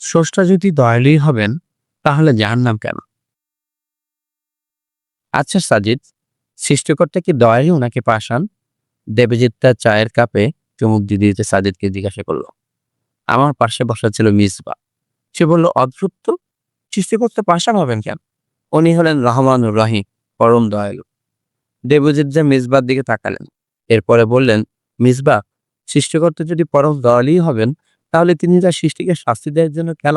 স্রষ্টা যদি দয়ালুই হবেন তাহলে জাহান্নাম কেন? আচ্ছা সাজিদ, সৃষ্টিকর্তা কি দয়ালু নাকি পাষাণ? দেবজিৎ তার চায়ের কাপে চুমুক দিতে দিতে সাজিদকে জিজ্ঞাসা করলো। আমার পাশে বসা ছিল মিসবা। সে বলল, অদ্ভুত তো, সৃষ্টিকর্তা পাষাণ হবেন কেন? উনি হলেন রহমানুর রহিম, পরম দয়ালু। দেবজিৎ যে মিসবার দিকে তাকালেন, এরপরে বললেন, মিসবা, সৃষ্টিকর্তা যদি পরম দয়ালুই হবেন তাহলে তিনি তার সৃষ্টিকে শাস্তি দেওয়ার জন্য কেন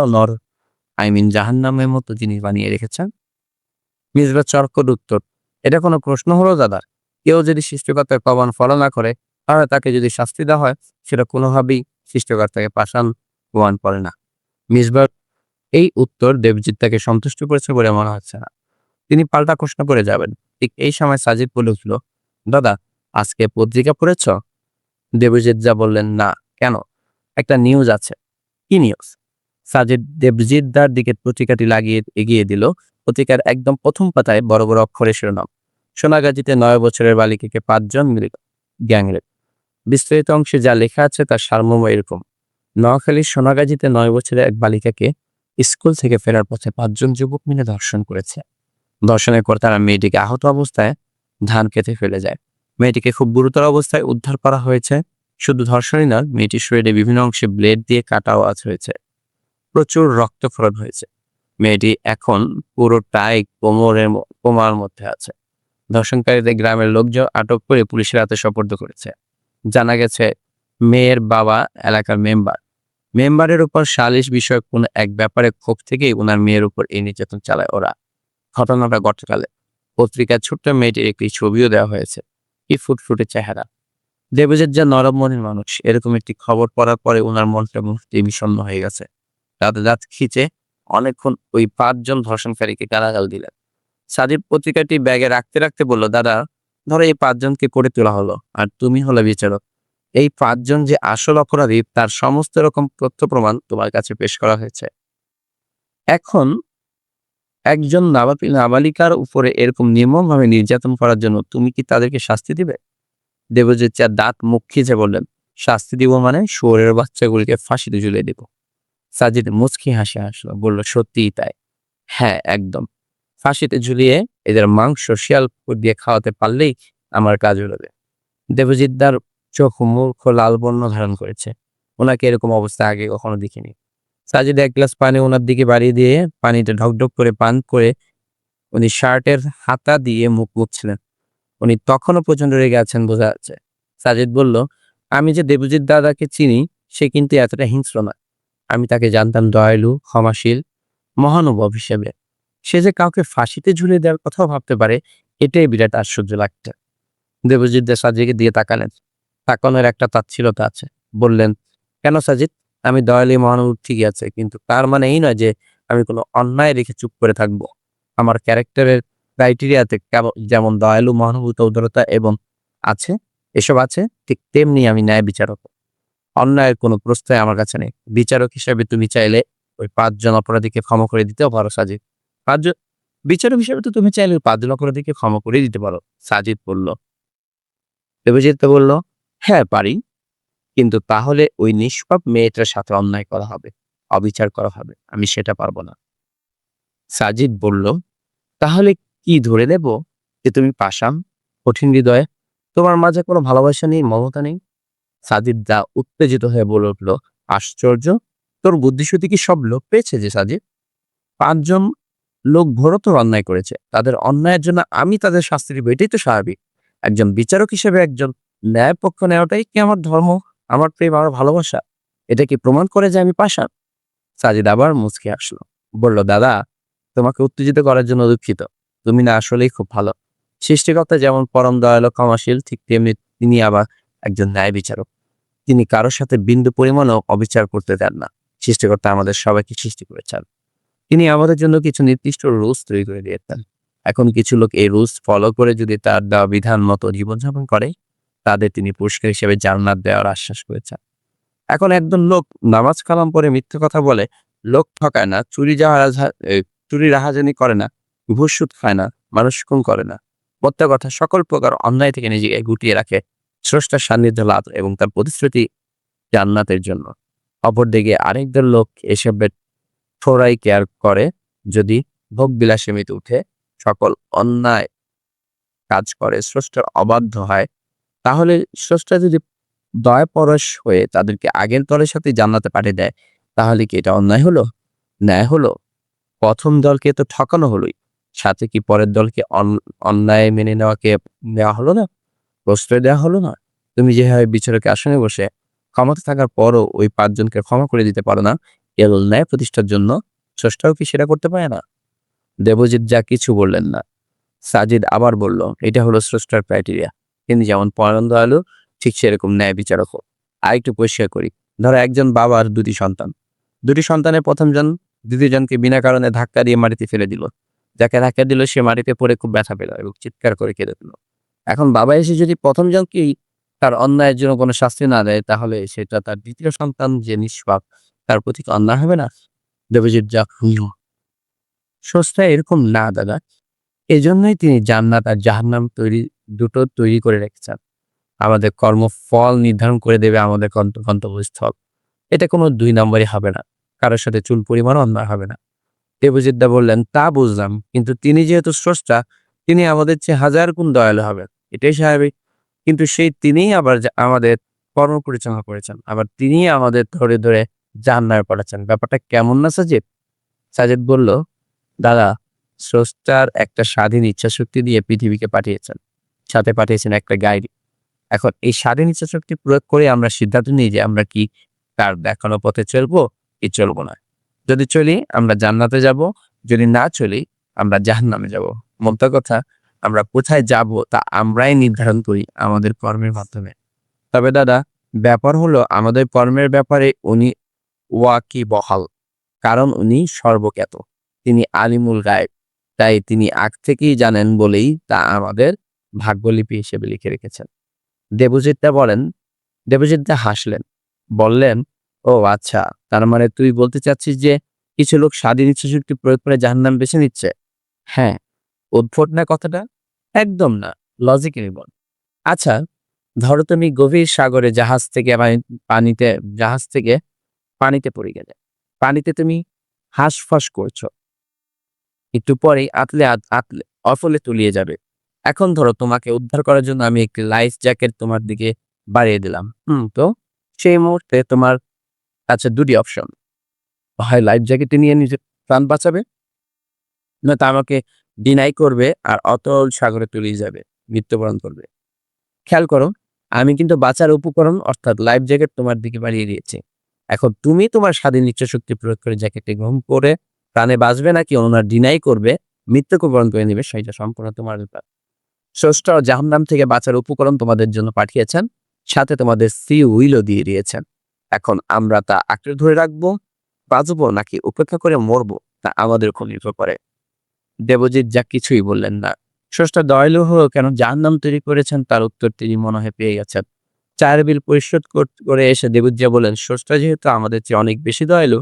জাহান্নামের মতো জিনিস বানিয়ে রেখেছেন? মিসবার চরকট উত্তর, এটা কোনো প্রশ্ন হলো দাদা? কেউ যদি সৃষ্টিকর্তার কমান ফলো না করে তাহলে তাকে যদি শাস্তি দেওয়া হয় সেটা কোনোভাবেই সৃষ্টিকর্তাকে পাষাণ প্রমাণ করে না। মিসবার এই উত্তর দেবজিৎ তাকে সন্তুষ্ট করেছে বলে মনে হচ্ছে না। তিনি পাল্টা প্রশ্ন করে যাবেন। ঠিক এই সময় সাজিদ বলে উঠল, দাদা, আজকে পত্রিকা পড়েছ? দেবজিৎ যা বললেন, না, কেন? একটা নিউজ আছে। কি নিউজ? সাজিদ দেবজিৎদার দিকে পত্রিকাটি লাগিয়ে এগিয়ে দিল। পত্রিকার একদম প্রথম পাতায় বড় বড় অক্ষরে শিরোনাম, সোনাগাজীতে ৯ বছরের বালিকাকে ৫ জন মৃত, গ্যাংরেপ। বিস্তারিত অংশে যা লেখা আছে তার সারমর্ম এরকম: নোয়াখালীর সোনাগাজীতে ৯ বছরের এক বালিকাকে স্কুল থেকে ফেরার পথে ৫ জন যুবক মিলে ধর্ষণ করেছে। ধর্ষণের পর তারা মেয়েটিকে আহত অবস্থায় ধান খেতে ফেলে যায়। মেয়েটিকে খুব গুরুতর অবস্থায় উদ্ধার করা হয়েছে। শুধু ধর্ষণই নয়, মেয়েটির শরীরে বিভিন্ন অংশে ব্লেড দিয়ে কাটা আওয়াজ হয়েছে। প্রচুর রক্তক্ষরণ হয়েছে। মেয়েটি এখন পুরোটাই কোমার মধ্যে আছে। ধর্ষণকারীদের গ্রামের লোকজন আটক করে পুলিশের হাতে সোপর্দ করেছে। জানা গেছে, মেয়ের বাবা এলাকার মেম্বারের উপর সালিশ বিষয়ক কোন এক ব্যাপারে ক্ষোভ থেকেই ওনার মেয়ের উপর এই নির্যাতন চালায় ওরা। ঘটনাটা গতকালে। পত্রিকায় ছোট্ট মেয়েটির একটি ছবিও দেওয়া হয়েছে। কি ফুটফুটে চেহারা! দেবজিৎ যা নরম মনের মানুষ, এরকম একটি খবর পড়ার পরে ওনার মনটা মুহূর্তে বিষণ্ণ হয়ে গেছে। দাঁত খিচে অনেকক্ষণ ওই ৫ জন ধর্ষণকারীকে গালাগাল দিলেন। সাজিদ পত্রিকাটি ব্যাগে রাখতে রাখতে বলল, দাদা, ধরো এই ৫ জনকে করে তোলা হলো আর তুমি হলে বিচারক। এই ৫ জন যে আসল অপরাধী তার সমস্ত রকম তথ্য প্রমাণ তোমার কাছে পেশ করা হয়েছে। এখন একজন নাবালিকার উপরে এরকম নির্মমভাবে নির্যাতন করার জন্য তুমি কি তাদেরকে শাস্তি দিবে? দেবজিৎ চার দাঁত মুখ খিচে বললেন, শাস্তি দিব মানে শুয়োরের বাচ্চাগুলিকে ফাঁসিতে ঝুলিয়ে দেব। সাজিদ মুচকি হাসি হাসলো, বলল, সত্যিই তাই। হ্যাঁ, একদম। ফাঁসিতে ঝুলিয়ে এদের মাংস শিয়াল কুকুর দিয়ে খাওয়াতে পারলেই আমার কাজ হয়ে। দেবজিৎদার চোখ মুখ লাল বর্ণ ধারণ করেছে। ওনাকে এরকম অবস্থা আগে কখনো দেখিনি। সাজিদ এক গ্লাস পানি ওনার দিকে বাড়িয়ে দিয়ে পানিটা ঢকঢক করে পান করে উনি শার্টের হাতা দিয়ে মুখ মুছছিলেন। উনি তখনও প্রচন্ড রেগে আছেন বোঝা যাচ্ছে। সাজিদ বলল, আমি যে দেবজিৎ দাদাকে চিনি সে কিন্তু এতটা হিংস্র নয়। আমি তাকে জানতাম দয়ালু, ক্ষমাশীল, মহানুভব হিসেবে। সে যে কাউকে ফাঁসিতে ঝুলিয়ে দেওয়ার কথাও ভাবতে পারে, এটাই বিরাট আশ্চর্য লাগছে। দেবজিৎ দা সাজিদকে দিয়ে তাকালেন। তাকানোর একটা তাচ্ছিলতা আছে। বললেন, কেন সাজিদ? আমি দয়ালু মহানুভব ঠিকই আছে, কিন্তু তার মানে এই নয় যে আমি কোনো অন্যায় রেখে চুপ করে থাকবো। আমার ক্যারেক্টারের ক্রাইটেরিয়াতে যেমন দয়ালু, মহানুভূতি, উদারতা এবং আছে, এসব আছে, ঠিক তেমনি আমি ন্যায় বিচারক। অন্যায়ের কোনো প্রশ্রয় আমার কাছে নেই। বিচারক হিসেবে তুমি চাইলে ওই ৫ জন অপরাধীকে ক্ষমা করে দিতেও পারো সাজিদ। ৫ জন বিচারক হিসেবে তো তুমি চাইলে ওই ৫ জন অপরাধীকে ক্ষমা করে দিতে পারো, সাজিদ বলল। দেবজিৎ বলল, হ্যাঁ পারি, কিন্তু তাহলে ওই নিষ্পাপ মেয়েটার সাথে অন্যায় করা হবে, অবিচার করা হবে। আমি সেটা পারবো না। সাজিদ বলল, তাহলে কি ধরে নেব যে তুমি পাষাণ, কঠিন হৃদয়ে, তোমার মাঝে কোনো ভালোবাসা নেই, মমতা নেই? সাজিদ যা উত্তেজিত হয়ে বলে উঠল, আশ্চর্য, তোর বুদ্ধিশুদ্ধি কি সব লোপ পেয়েছে যে সাজিদ? ৫ জন লোক ঘোরতর অন্যায় করেছে, তাদের অন্যায়ের জন্য আমি তাদের শাস্তি দিব, এটাই তো স্বাভাবিক। একজন বিচারক হিসেবে একজন ন্যায় পক্ষ নেওয়াটাই কি আমার ধর্ম, আমার প্রেম, আমার ভালোবাসা? এটা কি প্রমাণ করে যে আমি পাষাণ? সাজিদ আবার মুচকি আসলো, বলল, দাদা, তোমাকে উত্তেজিত করার জন্য দুঃখিত। তুমি না আসলেই খুব ভালো। সৃষ্টিকর্তা যেমন পরম দয়ালু, ক্ষমাশীল, ঠিক তেমনি তিনি আবার একজন ন্যায় বিচারক। তিনি কারোর সাথে বিন্দু পরিমাণও অবিচার করতে দেন না। সৃষ্টিকর্তা আমাদের সবাইকে সৃষ্টি করেছেন। তিনি আমাদের জন্য কিছু নির্দিষ্ট রুলস তৈরি করে দিয়েছেন। এখন কিছু লোক এই রুলস ফলো করে যদি তার দেওয়া বিধান মতো জীবনযাপন করে, তাদের তিনি পুরস্কার হিসেবে জান্নাত দেওয়ার আশ্বাস করেছেন। এখন একজন লোক নামাজ কালাম পড়ে মিথ্যে কথা বলে, লোক ঠকায় না, চুরি রাহাজানি করে না, ঘুষ সুদ খায় না, মানুষ খুন করে না, প্রত্যেক কথা সকল প্রকার অন্যায় থেকে নিজেকে গুটিয়ে রাখে স্রষ্টার সান্নিধ্য লাভ এবং তার প্রতিশ্রুতি জান্নাতের জন্য। অপরদিকে আরেকদল লোক এসবের থোড়াই কেয়ার করে, যদি ভোগ বিলাসে মেতে উঠে, সকল অন্যায় কাজ করে, স্রষ্টার অবাধ্য হয়, তাহলে স্রষ্টা যদি দয়া পরশ হয়ে তাদেরকে আগের দলের সাথে জান্নাতে পাঠিয়ে দেয়, তাহলে কি এটা অন্যায় হলো? ন্যায় হলো? প্রথম দলকে তো ঠকানো হলোই, সাথে কি পরের দলকে অন্যায় মেনে নেওয়া হলো না? প্রশ্রয় দেওয়া হলো না? তুমি যেভাবে বিচারকের আসনে বসে ক্ষমতা থাকার পরও ওই ৫ জনকে ক্ষমা করে দিতে পারো না, কেবল ন্যায় প্রতিষ্ঠার জন্য, স্রষ্টাও কি সেটা করতে পারে না? দেবজিৎ যা কিছু বললেন না। সাজিদ আবার বলল, এটা হলো স্রষ্টার ক্রাইটেরিয়া। তিনি যেমন পরম দয়ালু, ঠিক সেরকম ন্যায় বিচারকও। আরেকটু পরিষ্কার করি। ধরো একজন বাবার ২ টি সন্তান। ২ টি সন্তানের ১ম জন ২য় জনকে বিনা কারণে ধাক্কা দিয়ে মাটিতে ফেলে দিল। যাকে ধাক্কা দিল সে মাটিতে পড়ে খুব ব্যথা পেল এবং চিৎকার করে কেঁদে দিল। এখন বাবা এসে যদি ১ম জনকেই তার অন্যায়ের জন্য কোনো শাস্তি না দেয়, তাহলে সেটা তার ২য় সন্তান যে নিষ্পাপ, তার প্রতি কি অন্যায় হবে না? দেবজিৎ যা স্রষ্টা এরকম না দাদা। এজন্যই তিনি জান্নাত আর জাহান্নাম দুটো তৈরি করে রেখেছেন। আমাদের কর্মফল নির্ধারণ করে দেবে আমাদের গন্তব্যস্থল। এটা কোনো ২ নম্বরই হবে না। কারো সাথে চুল পরিমাণও অন্যায় হবে না। দেবজিৎ দা বললেন, তা বুঝলাম। কিন্তু তিনি যেহেতু স্রষ্টা, তিনি আমাদের চেয়ে হাজার গুণ দয়ালু হবেন। এটাই স্বাভাবিক। কিন্তু তিনিই আবার আমাদের কর্ম পরিচালনা করেছেন। আবার তিনিই আমাদের ধরে, ধরে জাহান্নামে পাঠাচ্ছেন। ব্যাপারটা কেমন না সাজিদ? সাজিদ বলল, দাদা, স্রষ্টার একটা স্বাধীন ইচ্ছাশক্তি দিয়ে পৃথিবীকে পাঠিয়েছেন। সাথে পাঠিয়েছেন একটা গাইড। এখন এই স্বাধীন ইচ্ছাশক্তি প্রয়োগ করে আমরা সিদ্ধান্ত নিই যে আমরা কি তার দেখানো পথে চলবো কি চলবো না। যদি চলি আমরা জান্নাতে যাব, যদি না চলি আমরা জাহান্নামে যাব। মোদ্দা কথা, আমরা কোথায় যাব তা আমরাই নির্ধারণ করি আমাদের কর্মের মাধ্যমে। তবে দাদা, ব্যাপার হলো আমাদের কর্মের ব্যাপারে উনি ওয়াকিবহাল। কারণ উনি সর্বজ্ঞাত। তিনি আলিমুল গায়েব। তাই তিনি আগ থেকেই জানেন বলেই তা আমাদের ভাগ্যলিপি হিসেবে লিখে রেখেছেন। দেবজিৎ দা হাসলেন। বললেন, ও আচ্ছা, তার মানে তুই বলতে চাচ্ছিস যে কিছু লোক স্বাধীন ইচ্ছাশক্তি প্রয়োগ করে জাহান্নাম বেছে নিচ্ছে? হ্যাঁ। উদ্ভট না কথাটা? একদম না। লজিক্যালি বল। আচ্ছা, ধরো তুমি গভীর সাগরে পানিতে জাহাজ থেকে পানিতে পড়ে গেলে। পানিতে তুমি হাঁসফাঁস করছো। একটু পরেই আতলে অফলে তলিয়ে যাবে। এখন ধরো তোমাকে উদ্ধার করার জন্য আমি একটি লাইফ জ্যাকেট তোমার দিকে বাড়িয়ে দিলাম। তো সেই মুহূর্তে তোমার কাছে ২ টি অপশন। হয় লাইফ জ্যাকেটটি নিয়ে নিজের প্রাণ বাঁচাবে, নয়তো আমাকে ডিনাই করবে আর অতল সাগরে তলিয়ে যাবে, মৃত্যুবরণ করবে। খেয়াল করো, আমি কিন্তু বাঁচার উপকরণ অর্থাৎ লাইফ জ্যাকেট তোমার দিকে বাড়িয়ে দিয়েছি। এখন তুমি তোমার স্বাধীন ইচ্ছাশক্তি প্রয়োগ করে জ্যাকেটটি গ্রহণ করে প্রাণে বাঁচবে নাকি ওনার ডিনাই করবে, মৃত্যুকে বরণ করে নেবে, সেটা সম্পূর্ণ তোমার ব্যাপার। স্রষ্টা জাহান্নাম থেকে বাঁচার উপকরণ তোমাদের জন্য পাঠিয়েছেন, সাথে তোমাদের ফ্রি উইলও দিয়ে দিয়েছেন। এখন আমরা তা আঁকড়ে ধরে রাখবো, বাঁচবো নাকি উপেক্ষা করে মরবো, তা আমাদের উপর নির্ভর করে। দেবজিৎ যা কিছুই বললেন না। স্রষ্টা দয়ালু হয়েও কেন জাহান্নাম তৈরি করেছেন তার উত্তর তিনি মনে হয় পেয়ে গেছেন। চায়ের বিল পরিশোধ করে এসে দেবজিৎ বললেন, স্রষ্টা যেহেতু আমাদের চেয়ে অনেক বেশি দয়ালু,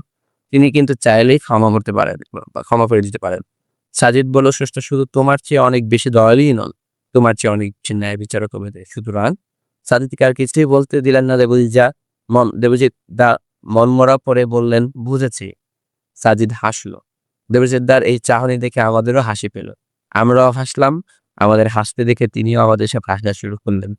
তিনি কিন্তু চাইলেই ক্ষমা করতে পারেন বা ক্ষমা করে দিতে পারেন। সাজিদ বলল, স্রষ্টা শুধু তোমার চেয়ে অনেক বেশি দয়ালুই নন, তোমার চেয়ে অনেক বেশি ন্যায় বিচারক হবে। সুতরাং সাজিদকে আর কিছুই বলতে দিলেন না দেবজিৎ দা মনমরা পরে বললেন, বুঝেছি। সাজিদ হাসল। দেবজিৎদার এই চাহনি দেখে আমাদেরও হাসি পেল। আমরাও হাসলাম। আমাদের হাসতে দেখে তিনিও আমাদের সাথে হাসা শুরু করলেন।